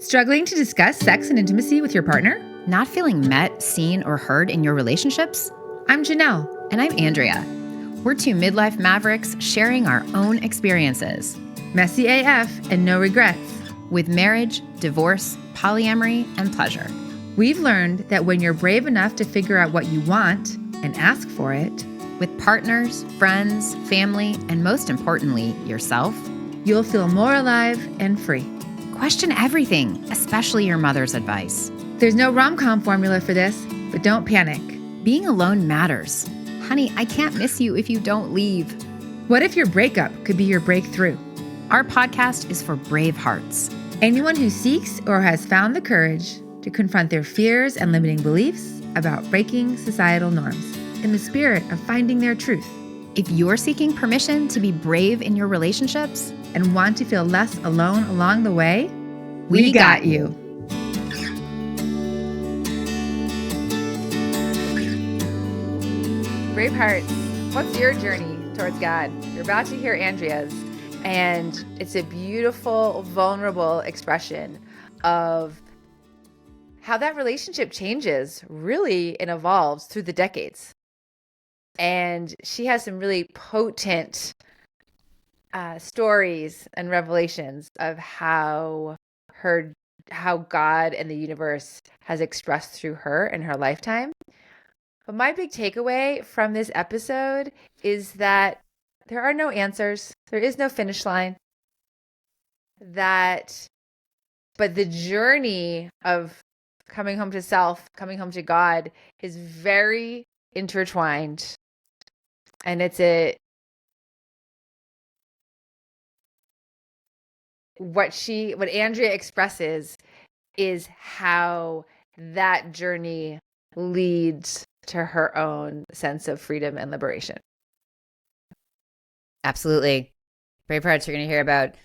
Struggling to discuss sex and intimacy with your partner? Not feeling met, seen, or heard in your relationships? I'm Janelle. And I'm Andrea. We're two midlife mavericks sharing our own experiences. Messy AF and no regrets. With marriage, divorce, polyamory, and pleasure. We've learned that when you're brave enough to figure out what you want and ask for it, with partners, friends, family, and most importantly, yourself, you'll feel more alive and free. Question everything, especially your mother's advice. There's no rom-com formula for this, but don't panic. Being alone matters. Honey, I can't miss you if you don't leave. What if your breakup could be your breakthrough? Our podcast is for brave hearts. Anyone who seeks or has found the courage to confront their fears and limiting beliefs about breaking societal norms in the spirit of finding their truth. If you're seeking permission to be brave in your relationships and want to feel less alone along the way, we got you. Brave hearts, what's your journey towards God? You're about to hear Andrea's, and it's a beautiful, vulnerable expression of how that relationship changes really and evolves through the decades. And she has some really potent stories and revelations of how God and the universe has expressed through her in her lifetime. But my big takeaway from this episode is that there are no answers. There is no finish line. But the journey of coming home to self, coming home to God is very intertwined. And what Andrea expresses is how that journey leads to her own sense of freedom and liberation. Absolutely. Brave hearts, you're going to hear about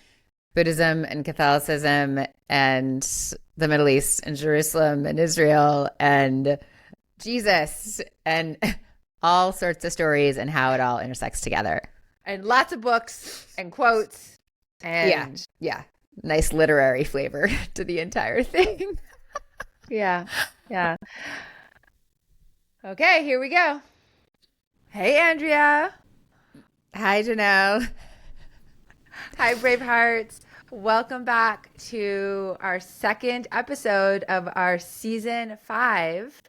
Buddhism and Catholicism and the Middle East and Jerusalem and Israel and Jesus and all sorts of stories and how it all intersects together. And lots of books and quotes. And yeah. Nice literary flavor to the entire thing. Yeah. Okay, here we go. Hey, Andrea. Hi, Janelle. Hi, Brave Hearts. Welcome back to our second episode of our season 5,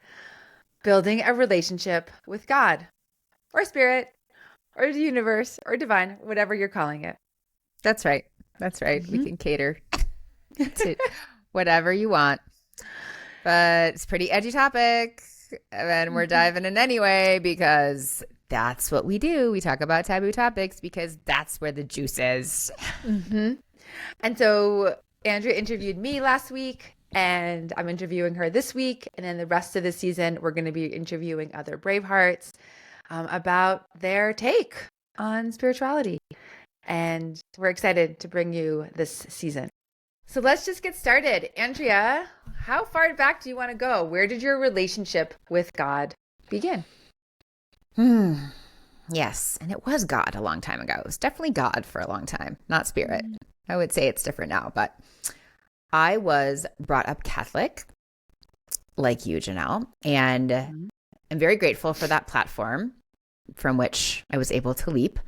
Building a Relationship with God, or Spirit, or the universe, or divine, whatever you're calling it. That's right. Mm-hmm. We can cater to whatever you want. But it's a pretty edgy topic, and we're diving in anyway because that's what we do. We talk about taboo topics because that's where the juice is. Mm-hmm. And so Andrea interviewed me last week, and I'm interviewing her this week. And then the rest of the season, we're going to be interviewing other brave hearts about their take on spirituality. And we're excited to bring you this season. So let's just get started. Andrea, how far back do you want to go? Where did your relationship with God begin? Yes, and it was God a long time ago. It was definitely God for a long time, not spirit. I would say it's different now, but I was brought up Catholic, like you, Janelle, and I'm very grateful for that platform from which I was able to leap.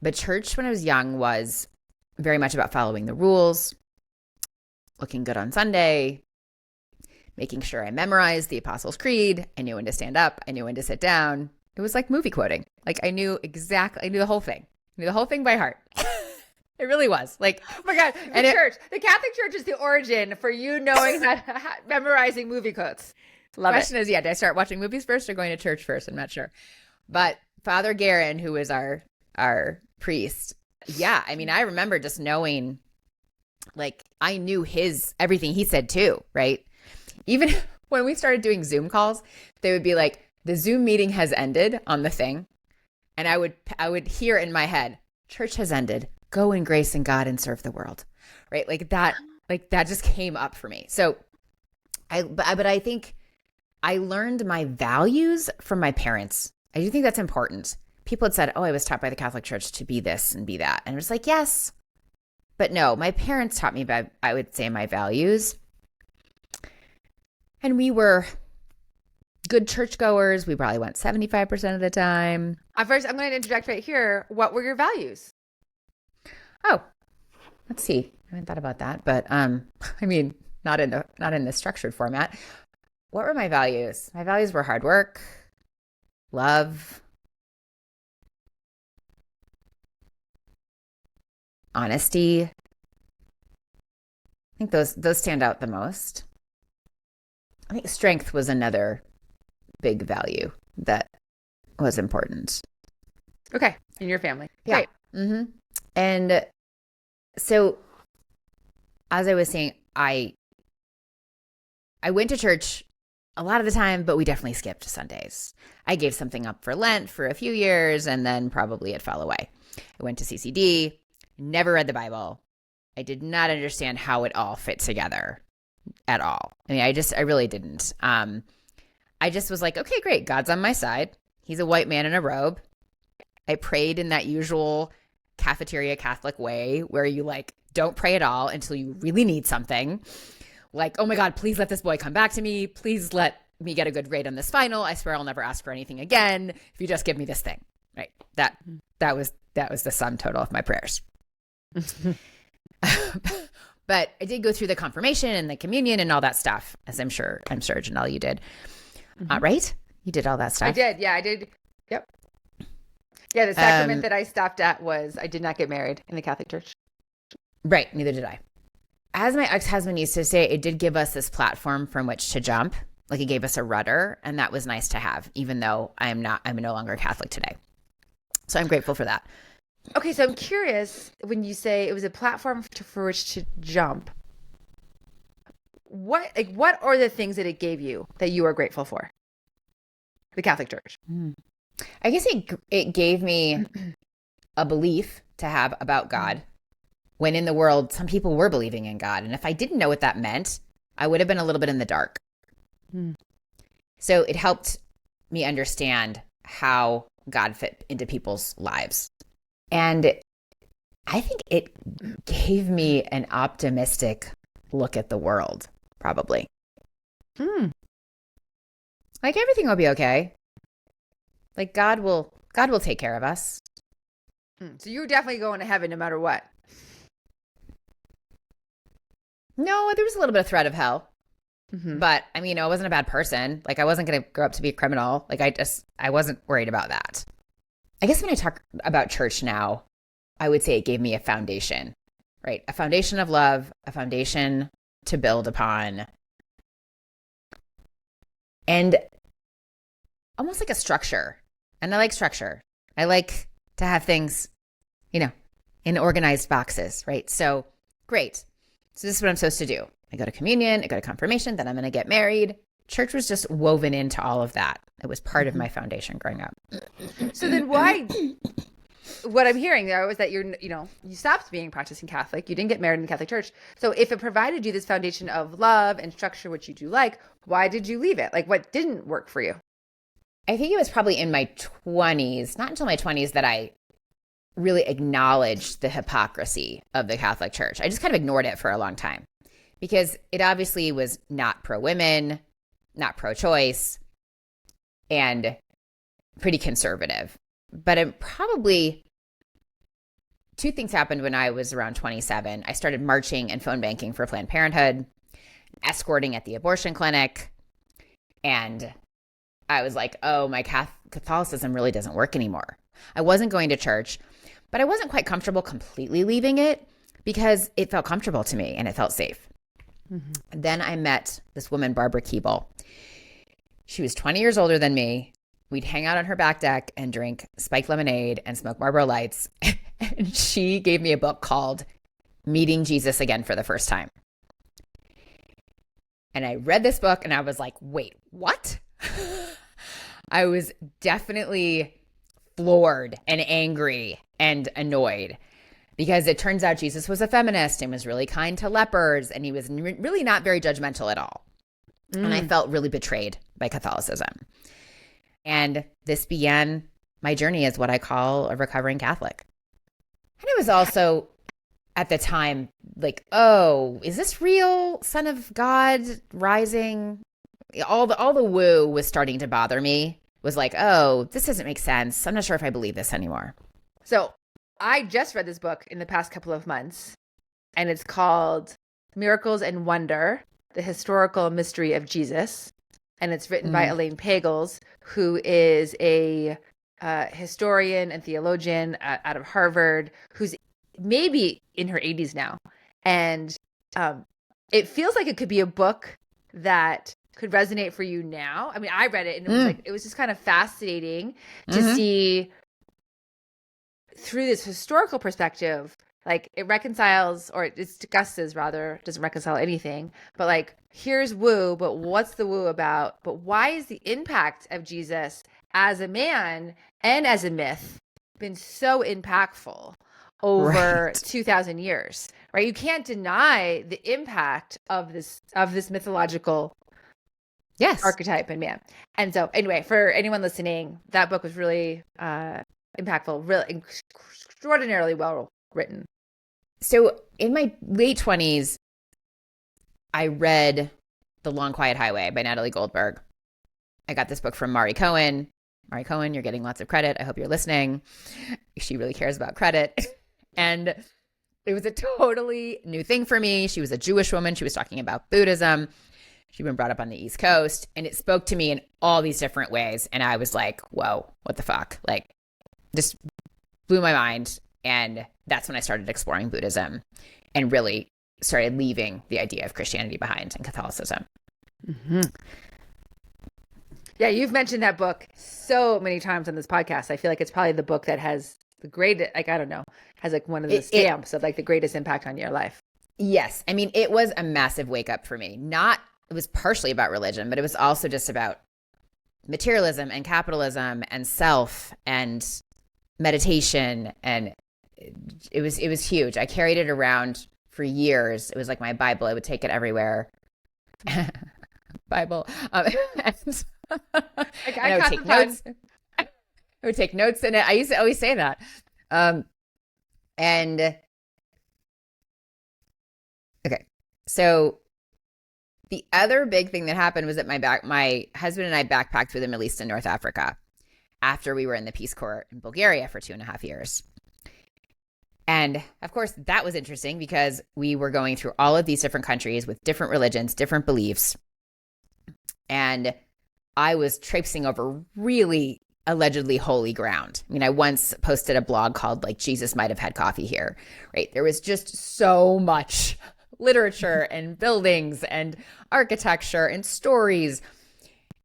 But church when I was young was very much about following the rules, looking good on Sunday, making sure I memorized the Apostles' Creed. I knew when to stand up. I knew when to sit down. It was like movie quoting. Like I knew the whole thing. I knew the whole thing by heart. It really was. Like, oh my God, the Catholic Church is the origin for you knowing memorizing movie quotes. Love it. Question is, did I start watching movies first or going to church first? I'm not sure. But Father Guerin, who was our priest, I remember just knowing, like, I knew everything he said too, right? Even when we started doing Zoom calls, they would be like, the Zoom meeting has ended on the thing. And I would hear in my head, church has ended. Go in grace and God and serve the world, right? Like that just came up for me. So I think I learned my values from my parents. I do think that's important. People had said, I was taught by the Catholic Church to be this and be that. And I was like, yes, but no, my parents taught me about, I would say, my values. And we were good churchgoers. We probably went 75% of the time. First, I'm going to interject right here. What were your values? Oh, let's see. I haven't thought about that, but I mean, not in the structured format. What were my values? My values were hard work, love, honesty. I think those stand out the most. I think strength was another big value that was important. Okay. In your family. Yeah. Great. Mm-hmm. And so, as I was saying, I went to church a lot of the time, but we definitely skipped Sundays. I gave something up for Lent for a few years, and then probably it fell away. I went to CCD, never read the Bible. I did not understand how it all fit together at all. I mean, I really didn't. I just was like, okay, great. God's on my side. He's a white man in a robe. I prayed in that usual cafeteria Catholic way where you like don't pray at all until you really need something. Like, oh my God, please let this boy come back to me. Please let me get a good grade on this final. I swear I'll never ask for anything again if you just give me this thing. Right. That was the sum total of my prayers. But I did go through the confirmation and the communion and all that stuff, as I'm sure Janelle, you did. Right? You did all that stuff. I did. Yeah, I did. Yep. Yeah, the sacrament that I stopped at was I did not get married in the Catholic Church. Right. Neither did I. As my ex-husband used to say, it did give us this platform from which to jump. Like it gave us a rudder, and that was nice to have, even though I'm no longer Catholic today. So I'm grateful for that. Okay, so I'm curious when you say it was a platform for which to jump. What are the things that it gave you that you are grateful for? The Catholic Church. I guess it gave me a belief to have about God when in the world some people were believing in God. And if I didn't know what that meant, I would have been a little bit in the dark. So it helped me understand how God fit into people's lives. And I think it gave me an optimistic look at the world, probably. Like everything will be okay. Like God will take care of us. So you're definitely going to heaven no matter what. No, there was a little bit of threat of hell. But I mean, I wasn't a bad person. Like I wasn't going to grow up to be a criminal. Like I wasn't worried about that. I guess when I talk about church now, I would say it gave me a foundation, right? A foundation of love, a foundation to build upon, and almost like a structure. And I like structure. I like to have things, in organized boxes, right? So great. So this is what I'm supposed to do. I go to communion, I go to confirmation, then I'm going to get married. Church was just woven into all of that. It was part of my foundation growing up. So then why, what I'm hearing though is that you stopped being practicing Catholic. You didn't get married in the Catholic Church. So if it provided you this foundation of love and structure, which you do like, why did you leave it? Like what didn't work for you? I think it was probably in my 20s, not until my 20s that I really acknowledged the hypocrisy of the Catholic Church. I just kind of ignored it for a long time because it obviously was not pro-women, not pro-choice, and pretty conservative. But it probably, two things happened when I was around 27. I started marching and phone banking for Planned Parenthood, escorting at the abortion clinic, and I was like, oh, my Catholicism really doesn't work anymore. I wasn't going to church, but I wasn't quite comfortable completely leaving it because it felt comfortable to me and it felt safe. Then I met this woman, Barbara Keeble. She was 20 years older than me. We'd hang out on her back deck and drink spiked lemonade and smoke Marlboro Lights. And she gave me a book called Meeting Jesus Again for the First Time. And I read this book and I was like, wait, what? I was definitely floored and angry and annoyed because it turns out Jesus was a feminist and was really kind to lepers and he was really not very judgmental at all. And I felt really betrayed by Catholicism. And this began my journey as what I call a recovering Catholic. And it was also at the time like, oh, is this real? Son of God rising? all the woo was starting to bother me. Was like, oh, this doesn't make sense. I'm not sure if I believe this anymore. So I just read this book in the past couple of months, and it's called Miracles and Wonder, The Historical Mystery of Jesus. And it's written by Elaine Pagels, who is a historian and theologian out of Harvard, who's maybe in her 80s now. And it feels like it could be a book that could resonate for you now. I mean, I read it and it was like, it was just kind of fascinating to see through this historical perspective, like it reconciles, or it discusses rather, doesn't reconcile anything, but like, here's woo, but what's the woo about? But why is the impact of Jesus as a man and as a myth been so impactful over 2,000 years, right? You can't deny the impact of this mythological archetype in man. And so anyway, for anyone listening, that book was really impactful, really extraordinarily well written. So in my late 20s, I read The Long Quiet Highway by Natalie Goldberg. I got this book from Mari Cohen. Mari Cohen, you're getting lots of credit. I hope you're listening. She really cares about credit. And it was a totally new thing for me. She was a Jewish woman. She was talking about Buddhism. She'd been brought up on the East Coast, and it spoke to me in all these different ways. And I was like, whoa, what the fuck? Like, just blew my mind. And that's when I started exploring Buddhism and really started leaving the idea of Christianity behind and Catholicism. Mm-hmm. Yeah, you've mentioned that book so many times on this podcast. I feel like it's probably the book that has the greatest, like, I don't know, has like one of the stamps of like the greatest impact on your life. Yes. I mean, it was a massive wake up for me. It was partially about religion, but it was also just about materialism and capitalism and self and meditation. And it was huge. I carried it around for years. It was like my Bible. I would take it everywhere. Bible. And I would take notes. I would take notes in it. I used to always say that. And okay, so the other big thing that happened was that my husband and I backpacked through the Middle East and North Africa after we were in the Peace Corps in Bulgaria for 2.5 years. And of course, that was interesting because we were going through all of these different countries with different religions, different beliefs. And I was traipsing over really allegedly holy ground. I mean, I once posted a blog called like Jesus Might Have Had Coffee Here, right? There was just so much literature and buildings and architecture and stories.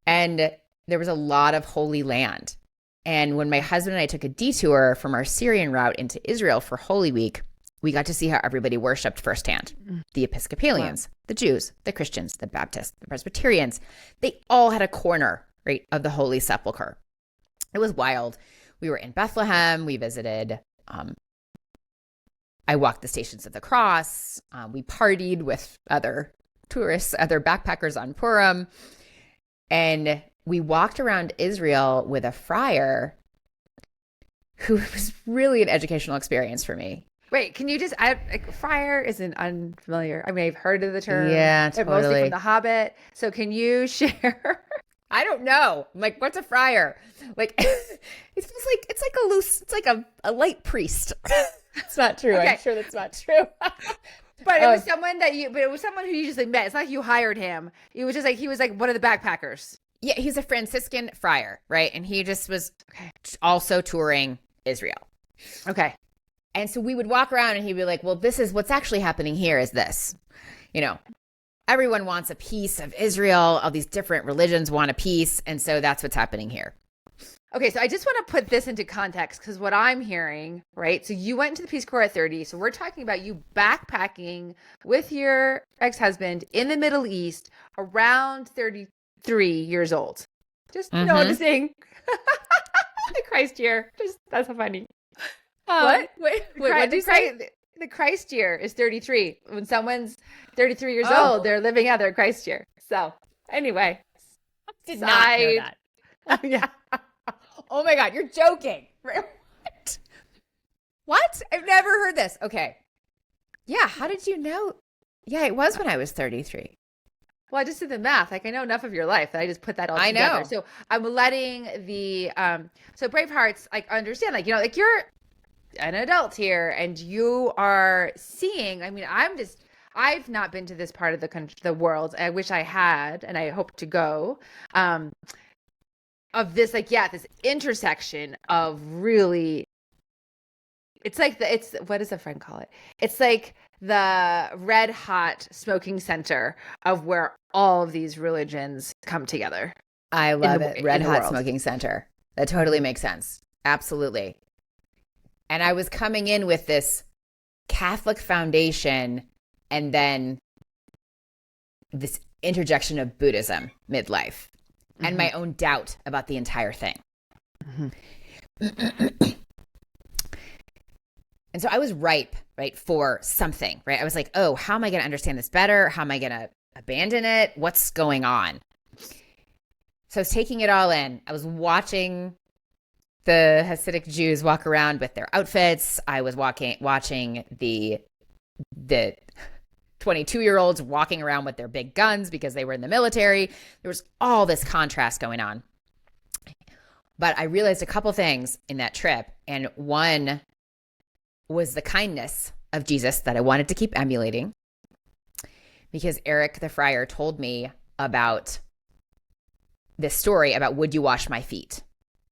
And there was a lot of holy land. And when my husband and I took a detour from our Syrian route into Israel for Holy Week, we got to see how everybody worshiped firsthand. The Episcopalians, the Jews, the Christians, the Baptists, the Presbyterians, they all had a corner, right, of the Holy Sepulchre. It was wild. We were in Bethlehem. We visited, I walked the Stations of the Cross. We partied with other tourists, other backpackers on Purim. And we walked around Israel with a friar who was really an educational experience for me. Wait, can you just friar isn't unfamiliar. I mean, I've heard of the term. Yeah, totally. Mostly from The Hobbit. So can you share? I don't know. I'm like, what's a friar? Like, it's like a light priest. It's not true. Okay. I'm sure that's not true. But it was someone who you just like met. It's not like you hired him. It was just like, he was like one of the backpackers. Yeah, he's a Franciscan friar, right? And he just was also touring Israel. Okay. And so we would walk around and he'd be like, well, this is what's actually happening here is this. You know, everyone wants a piece of Israel. All these different religions want a piece. And so that's what's happening here. Okay, so I just want to put this into context because what I'm hearing, right? So you went into the Peace Corps at 30. So we're talking about you backpacking with your ex-husband in the Middle East around 33 years old. Just noticing the Christ year. That's so funny. What? Wait, what did you say? The Christ year is 33. When someone's 33 years old, they're living out their Christ year. So anyway. Did not know that. Yeah. Oh my God, you're joking. What? I've never heard this. Okay. Yeah, how did you know? Yeah, it was when I was 33. Well, I just did the math. Like I know enough of your life that I just put that all I together. know. So I'm letting the so Bravehearts like understand like like you're an adult here and you are seeing. I mean, I've not been to this part of the world. I wish I had, and I hope to go. Of this like this intersection of really, it's like it's what does a friend call it? It's like the red hot smoking center of where all of these religions come together. I love it. Red hot world. smoking center. That totally makes sense. Absolutely. And I was coming in with this Catholic foundation and then this interjection of Buddhism midlife and my own doubt about the entire thing. And so I was ripe, right, for something, right? I was like, oh, how am I going to understand this better? How am I going to abandon it? What's going on? So I was taking it all in. I was watching the Hasidic Jews walk around with their outfits. I was watching the 22-year-olds walking around with their big guns because they were in the military. There was all this contrast going on. But I realized a couple things in that trip. And one was the kindness of Jesus that I wanted to keep emulating, because Eric the friar told me about this story about, would you wash my feet,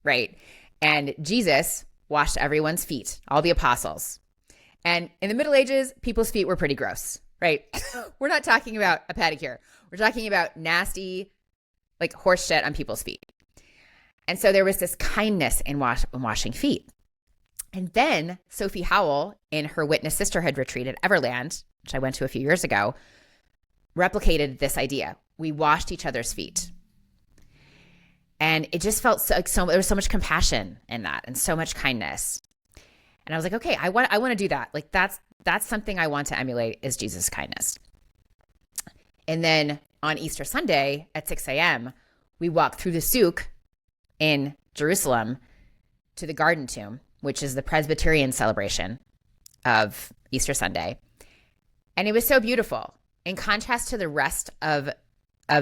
right? And Jesus washed everyone's feet, all the apostles. And in the Middle Ages, people's feet were pretty gross, right? We're not talking about a pedicure. We're talking about nasty, like horse shit on people's feet. And so there was this kindness in washing feet. And then Sophie Howell, in her Witness Sisterhood retreat at Everland, which I went to a few years ago, replicated this idea. We washed each other's feet. And it just felt there was so much compassion in that and so much kindness. And I was like, okay, I want to do that. Like that's something I want to emulate, is Jesus' kindness. And then on Easter Sunday at 6 a.m., we walked through the souk in Jerusalem to the Garden Tomb, which is the Presbyterian celebration of Easter Sunday. And it was so beautiful. In contrast to the rest of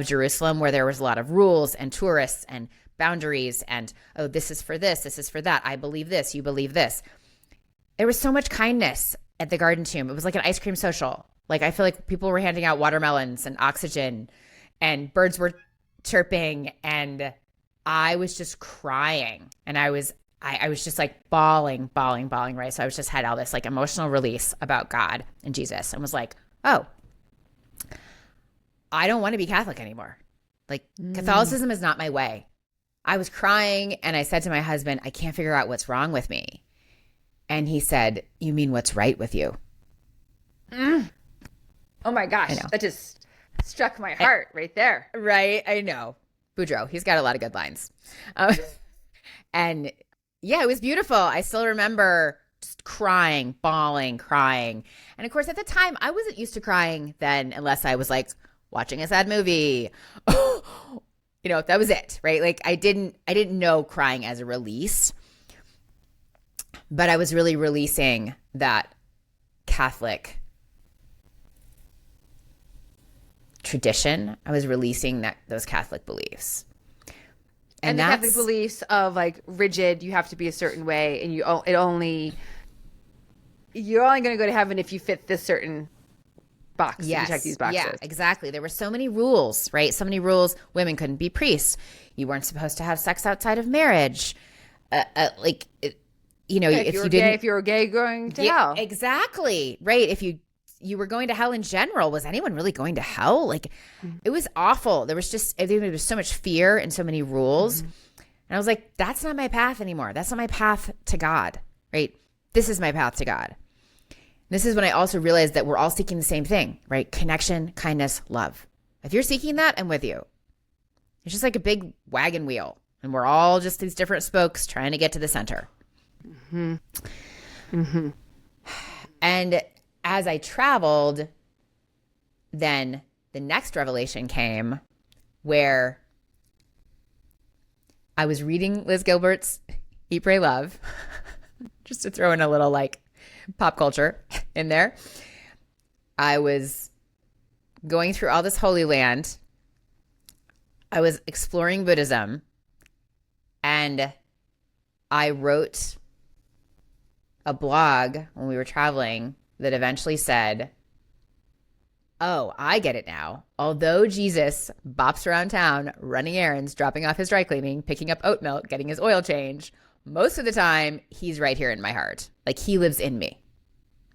Jerusalem, where there was a lot of rules and tourists and boundaries and, oh, this is for this is for that. I believe this, you believe this. There was so much kindness at the Garden Tomb. It was like an ice cream social. Like I feel like people were handing out watermelons and oxygen and birds were chirping and I was just crying. And I was just like bawling, right? So I was just had all this like emotional release about God and Jesus and was like, oh, I don't want to be Catholic anymore. Like Catholicism is not my way. I was crying and I said to my husband, I can't figure out what's wrong with me. And he said, you mean what's right with you? Oh my gosh. That just struck my heart right there. Right. I know. Boudreaux, he's got a lot of good lines. And yeah, it was beautiful. I still remember just crying, bawling, crying. And of course, at the time, I wasn't used to crying then unless I was like watching a sad movie. That was it, right? Like I didn't know crying as a release, but I was really releasing that Catholic tradition. I was releasing those Catholic beliefs. And the Catholic beliefs of like rigid, you have to be a certain way, and you're only going to go to heaven if you fit this certain box. Yes. You check these boxes. Yeah, exactly. There were so many rules, right? So many rules. Women couldn't be priests. You weren't supposed to have sex outside of marriage. If you were gay, going to hell. Exactly. Right. If you were going to hell in general, was anyone really going to hell? Like it was awful. There was so much fear and so many rules. And I was like, that's not my path anymore. That's not my path to God, right? This is my path to God. This is when I also realized that we're all seeking the same thing, right? Connection, kindness, love. If you're seeking that, I'm with you. It's just like a big wagon wheel. And we're all just these different spokes trying to get to the center. And as I traveled, then the next revelation came where I was reading Liz Gilbert's Eat, Pray, Love, just to throw in a little like pop culture in there. I was going through all this Holy Land I was exploring Buddhism, and I wrote a blog when we were traveling that eventually said, oh, I get it now. Although Jesus bops around town, running errands, dropping off his dry cleaning, picking up oat milk, getting his oil change, most of the time, he's right here in my heart. Like, he lives in me.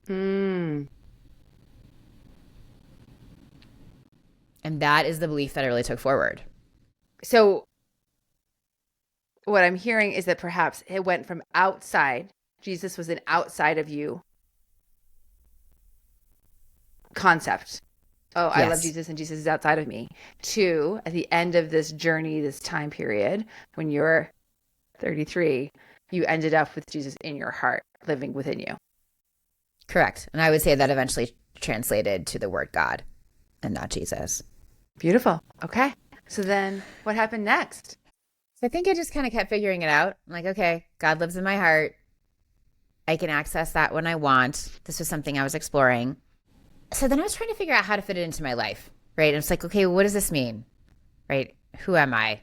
Mm. And that is the belief that I really took forward. So what I'm hearing is that perhaps it went from outside. Jesus was an outside of you concept. Oh, I love Yes. Jesus and Jesus is outside of me. To at the end of this journey, this time period, when you're 33, you ended up with Jesus in your heart, living within you. Correct. And I would say that eventually translated to the word God and not Jesus. Beautiful. Okay. So then what happened next? So I think I just kind of kept figuring it out. I'm like, okay, God lives in my heart. I can access that when I want. This was something I was exploring. So then I was trying to figure out how to fit it into my life, right? And it's like, okay, what does this mean, right? Who am I?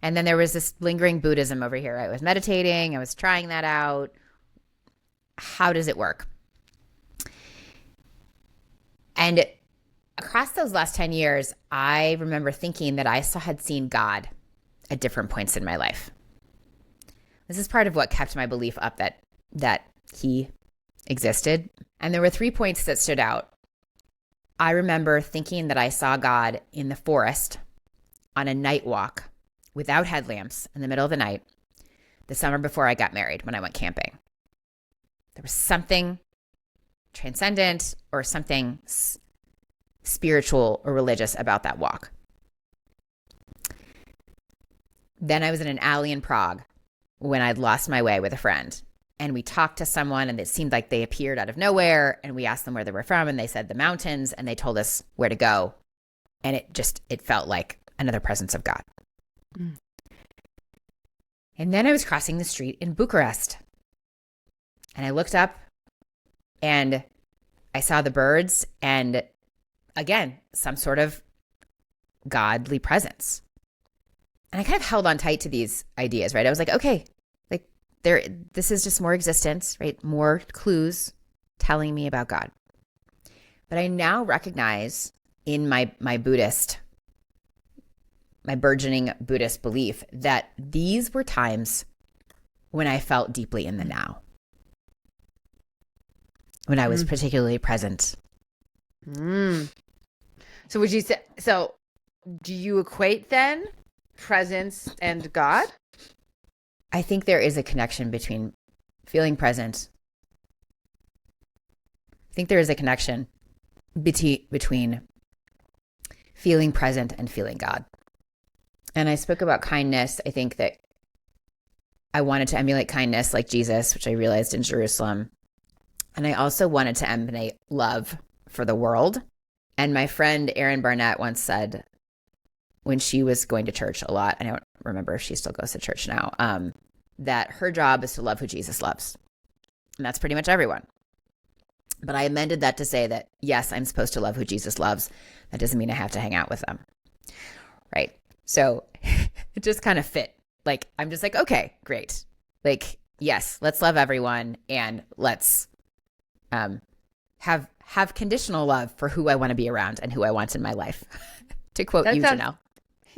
And then there was this lingering Buddhism over here. I was meditating. I was trying that out. How does it work? And across those last 10 years, I remember thinking that I had seen God at different points in my life. This is part of what kept my belief up that he existed. And there were 3 points that stood out. I remember thinking that I saw God in the forest on a night walk without headlamps in the middle of the night the summer before I got married when I went camping. There was something transcendent or something spiritual or religious about that walk. Then I was in an alley in Prague when I'd lost my way with a friend. And we talked to someone and it seemed like they appeared out of nowhere. And we asked them where they were from and they said the mountains and they told us where to go. And it felt like another presence of God. Mm. And then I was crossing the street in Bucharest. And I looked up and I saw the birds and again, some sort of godly presence. And I kind of held on tight to these ideas, right? I was like, okay, this is just more existence, right? More clues telling me about God. But I now recognize in my burgeoning Buddhist belief that these were times when I felt deeply in the now, when I was particularly present. Mm. So would you say, so do you equate then presence and God? I think there is a connection between feeling present. I think there is a connection between feeling present and feeling God. And I spoke about kindness. I think that I wanted to emulate kindness like Jesus, which I realized in Jerusalem. And I also wanted to emanate love for the world. And my friend Erin Barnett once said, when she was going to church a lot, I don't remember if she still goes to church now, that her job is to love who Jesus loves. And that's pretty much everyone. But I amended that to say that, yes, I'm supposed to love who Jesus loves. That doesn't mean I have to hang out with them. Right? So it just kind of fit. Like, I'm just like, okay, great. Like, yes, let's love everyone and let's have conditional love for who I want to be around and who I want in my life. To quote you, Janelle.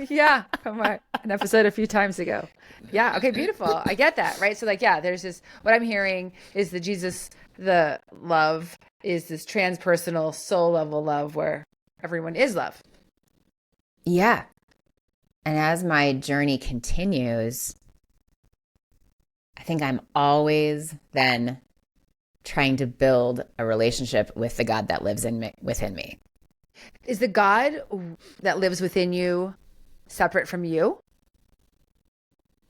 Yeah, from an episode a few times ago. Yeah, okay, beautiful. I get that, right? So like, yeah, there's this, what I'm hearing is the Jesus, the love is this transpersonal soul level love where everyone is love. Yeah. And as my journey continues, I think I'm always then trying to build a relationship with the God that lives within me. Is the God that lives within you separate from you?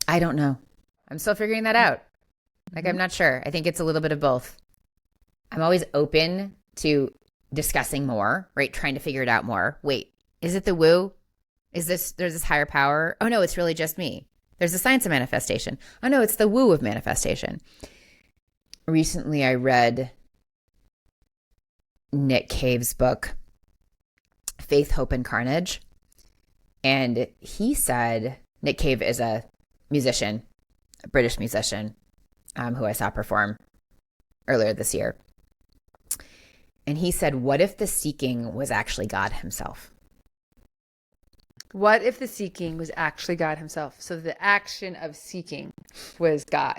I don't know. I'm still figuring that out. Like, I'm not sure. I think it's a little bit of both. I'm always open to discussing more, right? Trying to figure it out more. Wait, is it the woo? There's this higher power? Oh no, it's really just me. There's the science of manifestation. Oh no, it's the woo of manifestation. Recently, I read Nick Cave's book, Faith, Hope, and Carnage. And he said, Nick Cave is a musician, a British musician, who I saw perform earlier this year. And he said, what if the seeking was actually God himself? What if the seeking was actually God himself? So the action of seeking was God,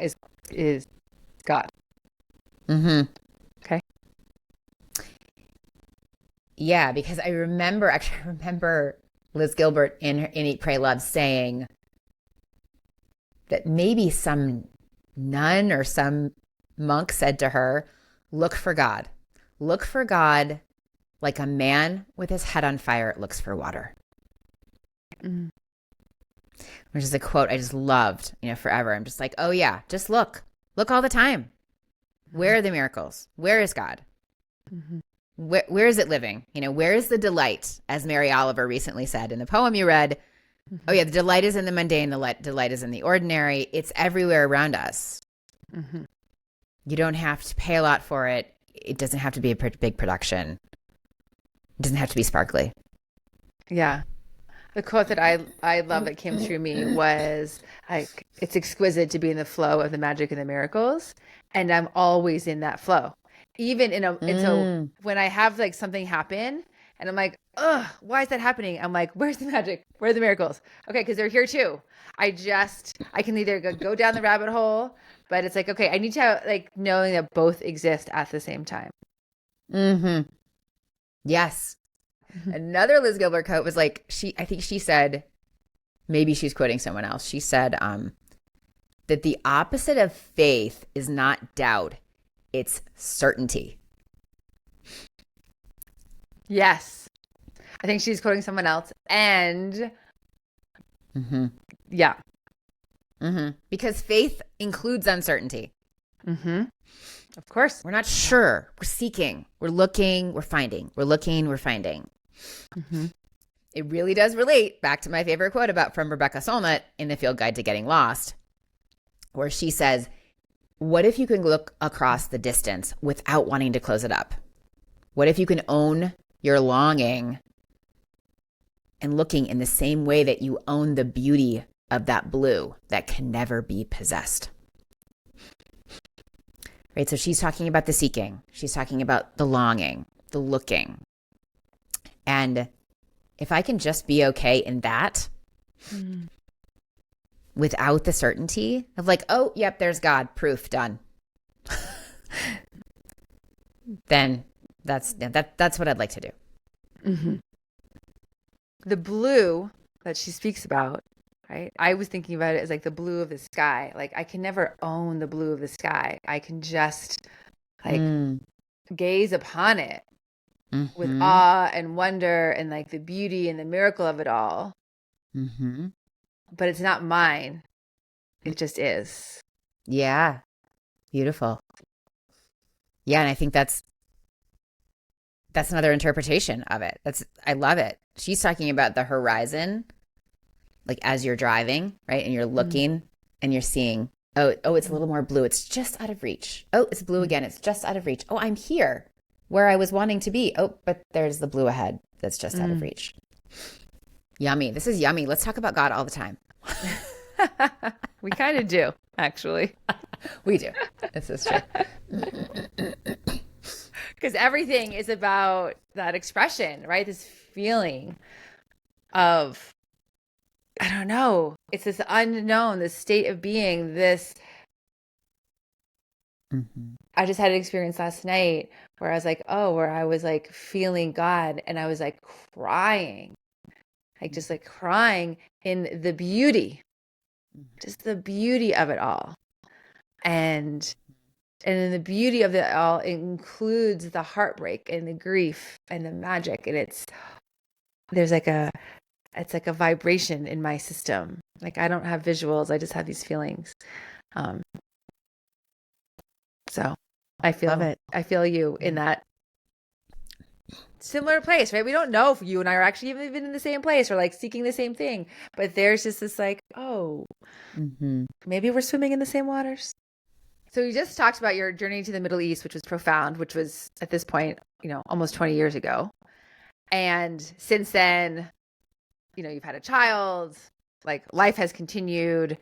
is God. Mm-hmm. Okay. Yeah, because I remember Liz Gilbert in Eat, Pray, Love saying that maybe some nun or some monk said to her, look for God. Look for God like a man with his head on fire looks for water. Mm. Which is a quote I just loved, forever. I'm just like, oh yeah, just look. Look all the time. Where are the miracles? Where is God? Mm-hmm. Where is it living? Where is the delight? As Mary Oliver recently said in the poem you read, oh yeah, the delight is in the mundane, the delight is in the ordinary. It's everywhere around us. Mm-hmm. You don't have to pay a lot for it. It doesn't have to be a big production. It doesn't have to be sparkly. Yeah. The quote that I love that came through me was like, it's exquisite to be in the flow of the magic and the miracles. And I'm always in that flow. Even and so when I have like something happen and I'm like, ugh, why is that happening? I'm like, where's the magic? Where are the miracles? Okay, because they're here too. I can either go down the rabbit hole, but it's like, okay, I need to have, like, knowing that both exist at the same time. Mm-hmm. Yes. Another Liz Gilbert quote was like, I think she said, maybe she's quoting someone else. She said that the opposite of faith is not doubt, it's certainty. Yes. I think she's quoting someone else. And yeah. Mm-hmm. Because faith includes uncertainty. Mm-hmm. Of course. We're not sure. We're seeking. We're looking. We're finding. We're looking. We're finding. Mm-hmm. It really does relate back to my favorite quote from Rebecca Solnit in The Field Guide to Getting Lost, where she says, what if you can look across the distance without wanting to close it up? What if you can own your longing and looking in the same way that you own the beauty of that blue that can never be possessed? Right? So she's talking about the seeking. She's talking about the longing, the looking. And if I can just be okay in that without the certainty of like, oh, yep, there's God, proof, done. Then that's what I'd like to do. Mm-hmm. The blue that she speaks about, right? I was thinking about it as like the blue of the sky. Like, I can never own the blue of the sky. I can just like gaze upon it with awe and wonder and like the beauty and the miracle of it all. Mm-hmm. But it's not mine. It just is. Yeah. Beautiful. Yeah. And I think that's another interpretation of it. I love it. She's talking about the horizon, like as you're driving, right? And you're looking and you're seeing, oh, it's a little more blue. It's just out of reach. Oh, it's blue again. It's just out of reach. Oh, I'm here where I was wanting to be. Oh, but there's the blue ahead. That's just out of reach. Yummy. This is yummy. Let's talk about God all the time. We kind of do, actually. We do. This is true. Because everything is about that expression, right? This feeling of, I don't know, it's this unknown, this state of being, this. I just had an experience last night where I was like, where I was like feeling God and I was like crying, like just like crying in the beauty, just the beauty of it all. And in the beauty of it all, it includes the heartbreak and the grief and the magic. And it's like a vibration in my system. Like, I don't have visuals. I just have these feelings. So I feel you in that similar place, right? We don't know if you and I are actually even in the same place or like seeking the same thing, but there's just this like, maybe we're swimming in the same waters. So you just talked about your journey to the Middle East, which was profound, which was at this point, almost 20 years ago. And since then, you've had a child, like life has continued.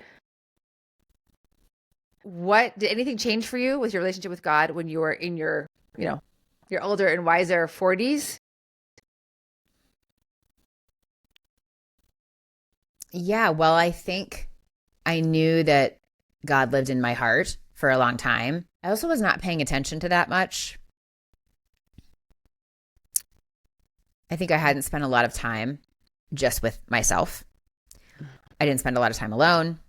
What did anything change for you with your relationship with God when you were in your older and wiser 40s? Yeah, well, I think I knew that God lived in my heart for a long time. I also was not paying attention to that much. I think I hadn't spent a lot of time just with myself. I didn't spend a lot of time alone.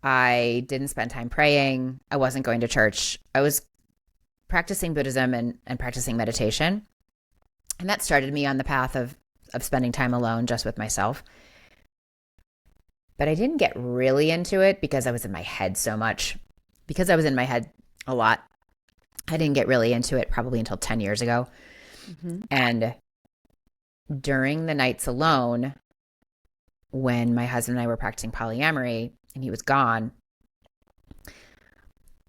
I didn't spend time praying. I wasn't going to church. I was practicing Buddhism and practicing meditation. And that started me on the path of spending time alone just with myself. But I didn't get really into it because I was in my head so much. Because I was in my head a lot, I didn't get really into it probably until 10 years ago. Mm-hmm. And during the nights alone, when my husband and I were practicing polyamory and he was gone,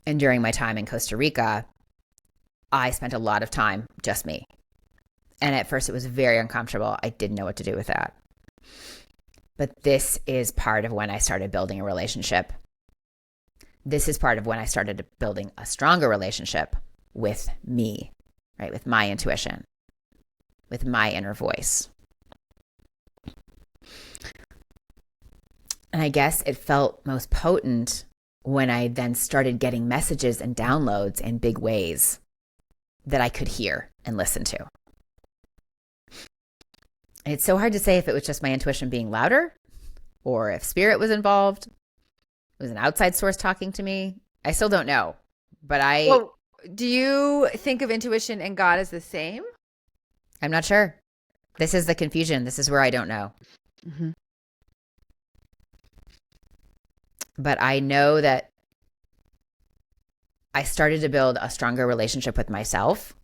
and during my time in Costa Rica, I spent a lot of time just me. And at first it was very uncomfortable. I didn't know what to do with that. But this is part of when I started building a relationship. This is part of when I started building a stronger relationship with me, right? With my intuition, with my inner voice. And I guess it felt most potent when I then started getting messages and downloads in big ways that I could hear and listen to. And it's so hard to say if it was just my intuition being louder or if spirit was involved. It was an outside source talking to me. I still don't know, but Well, do you think of intuition and God as the same? I'm not sure. This is the confusion. This is where I don't know. Mm-hmm. But I know that I started to build a stronger relationship with myself,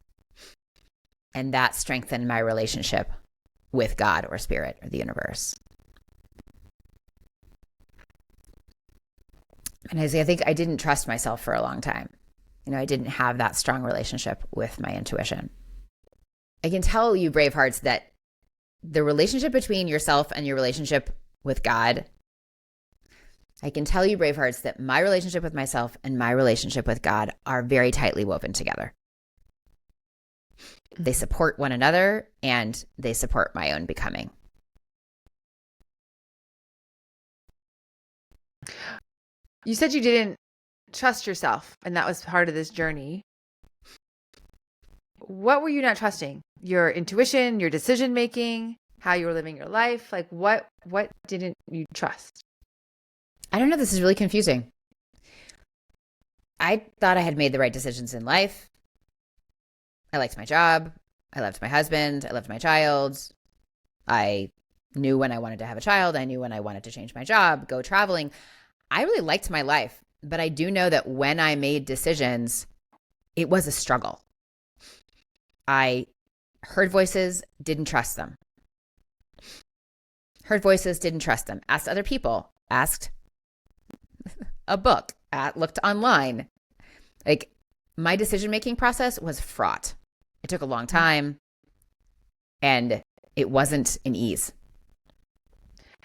and that strengthened my relationship with God or spirit or the universe. And I think I didn't trust myself for a long time. I didn't have that strong relationship with my intuition. I can tell you, brave hearts, that the relationship between yourself and your relationship with God, I can tell you, brave hearts, that my relationship with myself and my relationship with God are very tightly woven together. They support one another and they support my own becoming. You said you didn't trust yourself, and that was part of this journey. What were you not trusting? Your intuition, your decision making, how you were living your life? Like what didn't you trust? I don't know. This is really confusing. I thought I had made the right decisions in life. I liked my job. I loved my husband. I loved my child. I knew when I wanted to have a child. I knew when I wanted to change my job, go traveling. I really liked my life, but I do know that when I made decisions, it was a struggle. I heard voices, didn't trust them. Heard voices, didn't trust them. Asked other people, asked a book, looked online. Like, my decision-making process was fraught. It took a long time, and it wasn't an ease.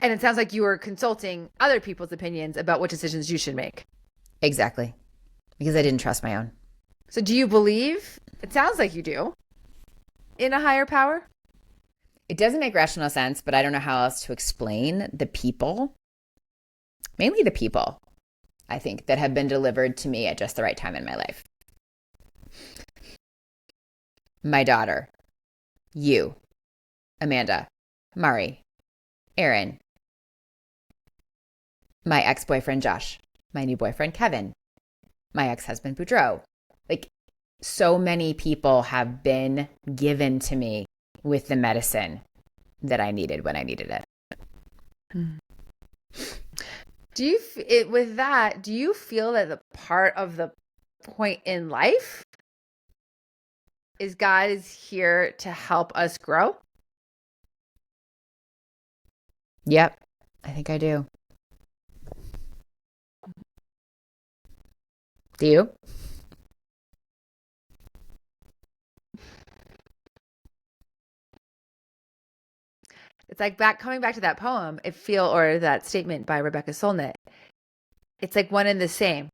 And it sounds like you were consulting other people's opinions about what decisions you should make. Exactly. Because I didn't trust my own. So do you believe, it sounds like you do, in a higher power? It doesn't make rational sense, but I don't know how else to explain the people, mainly the people, I think, that have been delivered to me at just the right time in my life. My daughter, you, Amanda, Mari, Aaron, my ex-boyfriend, Josh, my new boyfriend, Kevin, my ex-husband, Boudreaux. Like, so many people have been given to me with the medicine that I needed when I needed it. Do you, with that, do you feel that the part of the point in life is God is here to help us grow? Yep, I think I do. Do you? It's like coming back to that poem, or that statement by Rebecca Solnit. It's like one and the same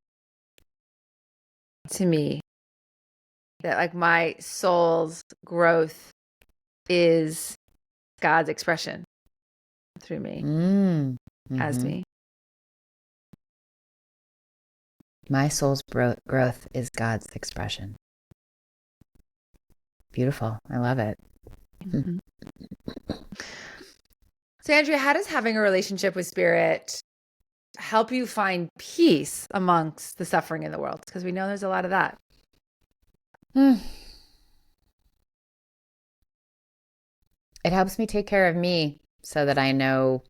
to me. That like my soul's growth is God's expression through me, as me. My soul's growth is God's expression. Beautiful. I love it. Mm-hmm. So, Andrea, how does having a relationship with spirit help you find peace amongst the suffering in the world? Because we know there's a lot of that. It helps me take care of me so that I know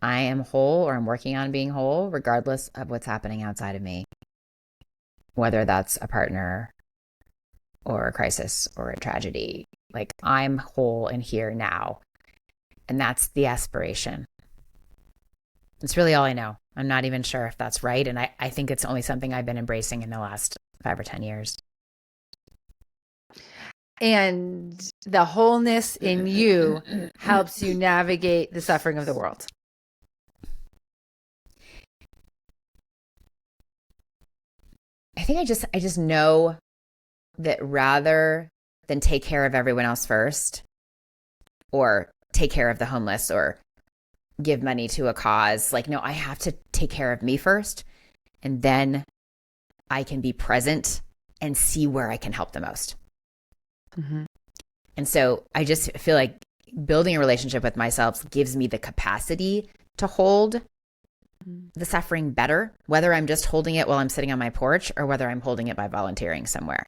I am whole, or I'm working on being whole, regardless of what's happening outside of me, whether that's a partner or a crisis or a tragedy. Like, I'm whole in here now. And that's the aspiration. It's really all I know. I'm not even sure if that's right. And I think it's only something I've been embracing in the last 5 or 10 years. And the wholeness in you helps you navigate the suffering of the world. I think I just know that rather than take care of everyone else first, or take care of the homeless, or give money to a cause, like, no, I have to take care of me first, and then I can be present and see where I can help the most. Mm-hmm. And so I just feel like building a relationship with myself gives me the capacity to hold the suffering better, whether I'm just holding it while I'm sitting on my porch or whether I'm holding it by volunteering somewhere.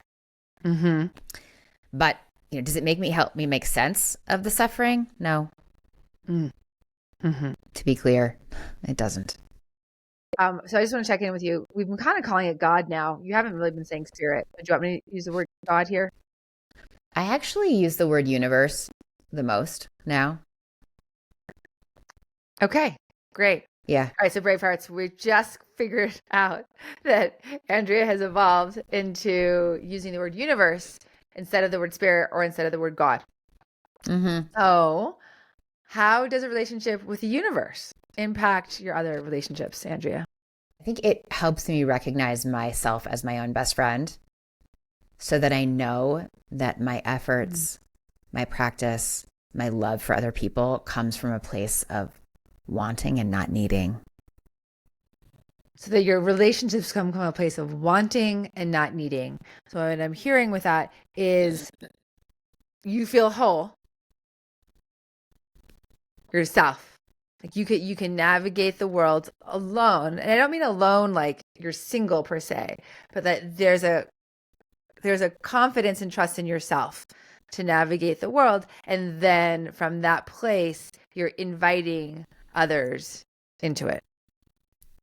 Mm-hmm. But, does it help me make sense of the suffering? No. Mm-hmm. To be clear, it doesn't. So I just want to check in with you. We've been kind of calling it God now. You haven't really been saying spirit. Do you want me to use the word God here? I actually use the word universe the most now. Okay, great. Yeah. All right, so Bravehearts, we just figured out that Andrea has evolved into using the word universe instead of the word spirit, or instead of the word God. Mm-hmm. So how does a relationship with the universe impact your other relationships, Andrea? I think it helps me recognize myself as my own best friend, so that I know that my efforts, my practice, my love for other people comes from a place of wanting and not needing. So that your relationships come from a place of wanting and not needing. So what I'm hearing with that is you feel whole yourself. Like you can navigate the world alone. And I don't mean alone like you're single per se, but that there's a confidence and trust in yourself to navigate the world. And then from that place, you're inviting others into it.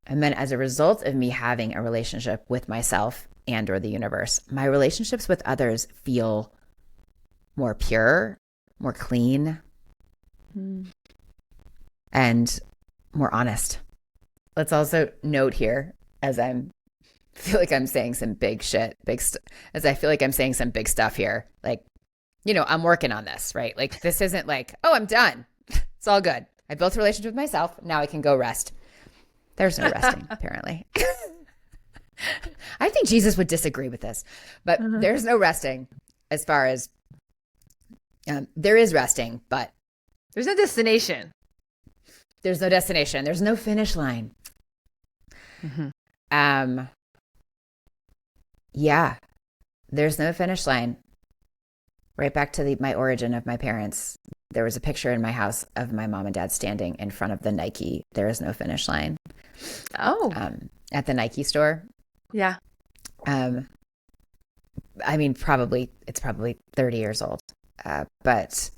And then as a result of me having a relationship with myself and or the universe, my relationships with others feel more pure, more clean, and more honest. Let's also note here, as I feel like I'm saying some big shit, as I feel like I'm saying some big stuff here, like, I'm working on this, right? Like, this isn't like, oh, I'm done. It's all good. I built a relationship with myself. Now I can go rest. There's no resting, apparently. I think Jesus would disagree with this, but there's no resting as far as there is resting, but there's no destination. There's no destination. There's no finish line. Mm-hmm. Yeah, there's no finish line. Right back to my origin of my parents. There was a picture in my house of my mom and dad standing in front of the Nike "There is no finish line." Oh. At the Nike store. Yeah. I mean, it's probably 30 years old. But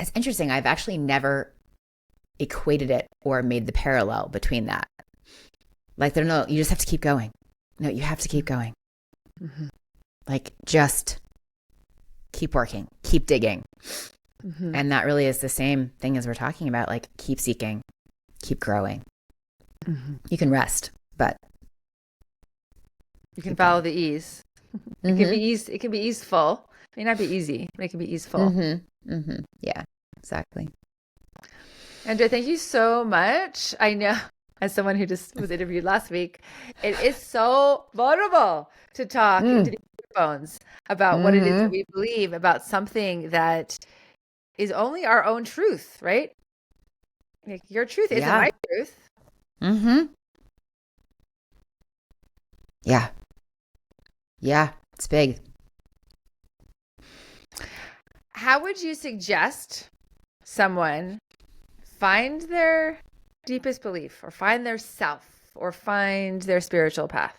it's interesting. I've actually never equated it or made the parallel between that. Like, you just have to keep going. No, you have to keep going. Mm-hmm. Like, just keep working, keep digging. Mm-hmm. And that really is the same thing as we're talking about, like, keep seeking, keep growing. Mm-hmm. You can rest, but you can follow the ease. It can be easeful, May not be easy, but it can be easeful. Yeah, exactly. Andrea, thank you so much. I know, as someone who just was interviewed last week, it is so vulnerable to talk into the microphones about what it is that we believe about something that is only our own truth, right? Like, your truth isn't my truth. Yeah. Yeah, it's big. How would you suggest someone find their deepest belief, or find their self, or find their spiritual path?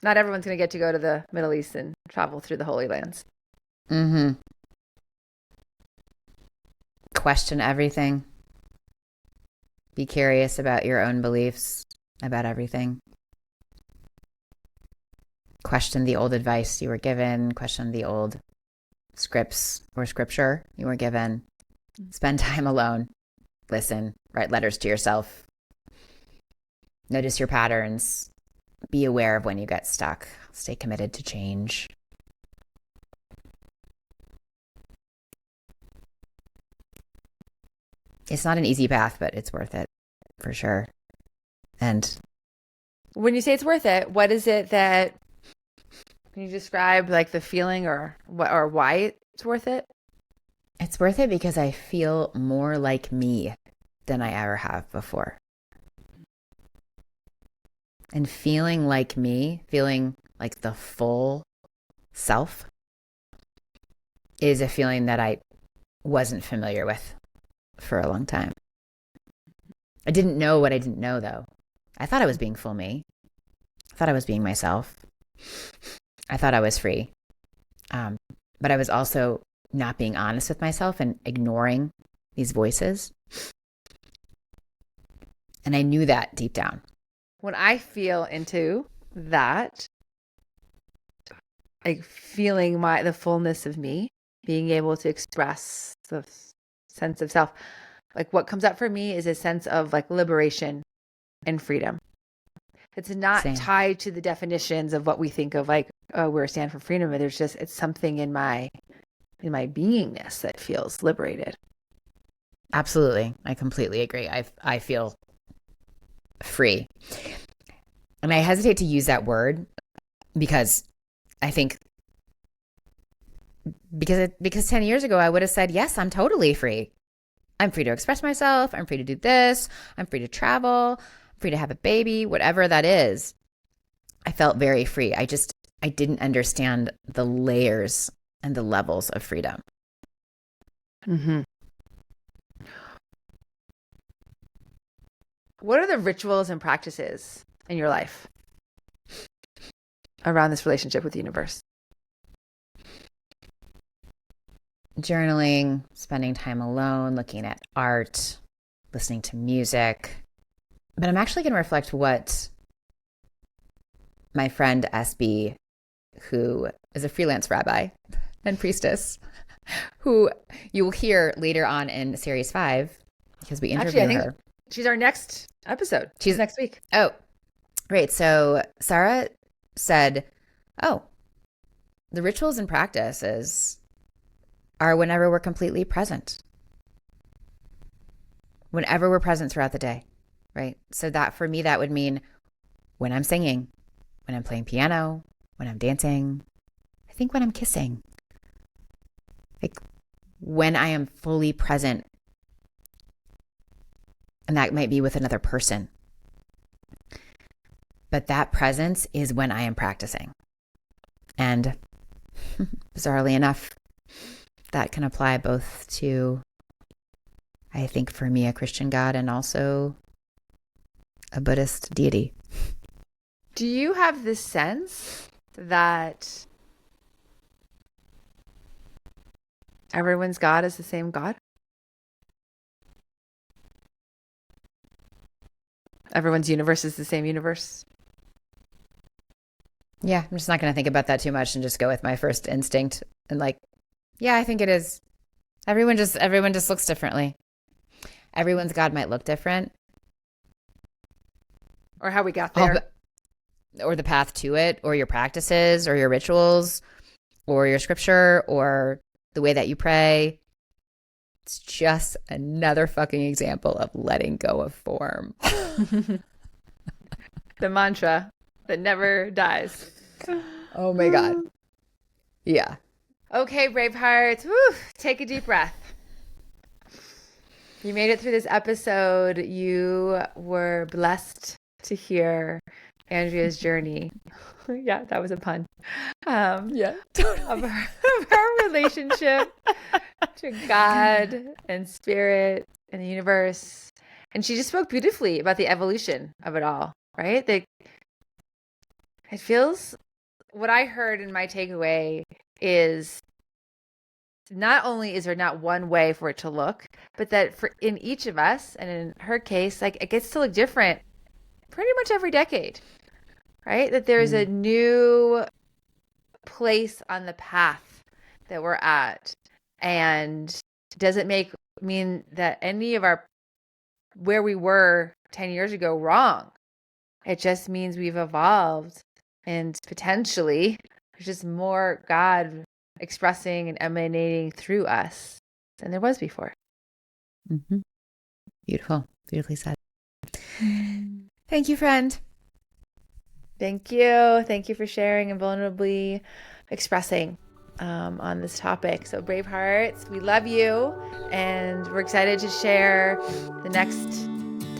Not everyone's going to get to go to the Middle East and travel through the Holy Lands. Question everything. Be curious about your own beliefs about everything. Question the old advice you were given. Question the old scripts or scripture you were given. Spend time alone. Listen. Write letters to yourself. Notice your patterns. Be aware of when you get stuck. Stay committed to change. It's not an easy path, but it's worth it for sure. And when you say it's worth it, what is it that, can you describe like the feeling or what, or why it's worth it? It's worth it because I feel more like me than I ever have before. And feeling like me, feeling like the full self, is a feeling that I wasn't familiar with for a long time. I didn't know what I didn't know, though. I thought I was being full me. I thought I was being myself. I thought I was free. But I was also not being honest with myself and ignoring these voices. And I knew that deep down. When I feel into that, like feeling the fullness of me, being able to express the sense of self, like what comes up for me is a sense of like liberation and freedom. It's not tied to the definitions of what we think of like, oh, we're a stand for freedom, but there's just, it's something in my beingness that feels liberated. Absolutely. I completely agree. I feel free. And I hesitate to use that word because I think because 10 years ago I would have said, yes, I'm totally free. I'm free to express myself. I'm free to do this. I'm free to travel. I'm free to have a baby, whatever that is. I felt very free. I didn't understand the layers and the levels of freedom. What are the rituals and practices in your life around this relationship with the universe? Journaling, spending time alone, looking at art, listening to music. But I'm actually going to reflect what my friend SB, who is a freelance rabbi and priestess, who you will hear later on in series 5, because we interviewed her. She's our next episode. She's next week. Oh, great. So Sarah said, the rituals and practices are whenever we're completely present. Whenever we're present throughout the day, right? So that for me, that would mean when I'm singing, when I'm playing piano, when I'm dancing, I think when I'm kissing. Like when I am fully present. And that might be with another person. But that presence is when I am practicing. And bizarrely enough, that can apply both to, I think for me, a Christian God and also a Buddhist deity. Do you have this sense that everyone's God is the same God? Everyone's universe is the same universe? Yeah, I'm just not going to think about that too much and just go with my first instinct and like, yeah, I think it is. Everyone just looks differently. Everyone's God might look different. Or how we got there. Or the path to it, or your practices, or your rituals. or your scripture or the way that you pray. It's just another fucking example of letting go of form. The mantra that never dies. Oh my God. Yeah. Okay, Bravehearts. Woo, take a deep breath. You made it through this episode. You were blessed to hear Andrea's journey. Yeah, that was a pun. Yeah, totally. Of her relationship to God and spirit and the universe. And she just spoke beautifully about the evolution of it all, right? It feels, what I heard in my takeaway is not only is there not one way for it to look, but that in each of us, and in her case, like it gets to look different pretty much every decade, right? That there's a new place on the path that we're at, and doesn't mean that any of our where we were 10 years ago wrong. It just means we've evolved, and potentially there's just more God expressing and emanating through us than there was before. Mm-hmm. Beautiful. Beautifully said. Thank you, friend. Thank you. Thank you for sharing and vulnerably expressing on this topic. So Bravehearts, we love you, and we're excited to share the next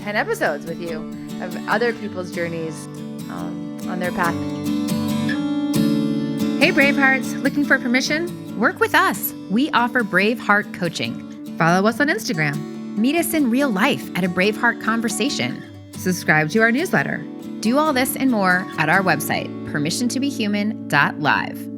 10 episodes with you of other people's journeys on their path. Hey Bravehearts, looking for permission? Work with us. We offer Braveheart coaching. Follow us on Instagram. Meet us in real life at a Braveheart conversation. Subscribe to our newsletter. Do all this and more at our website, permissiontobehuman.live.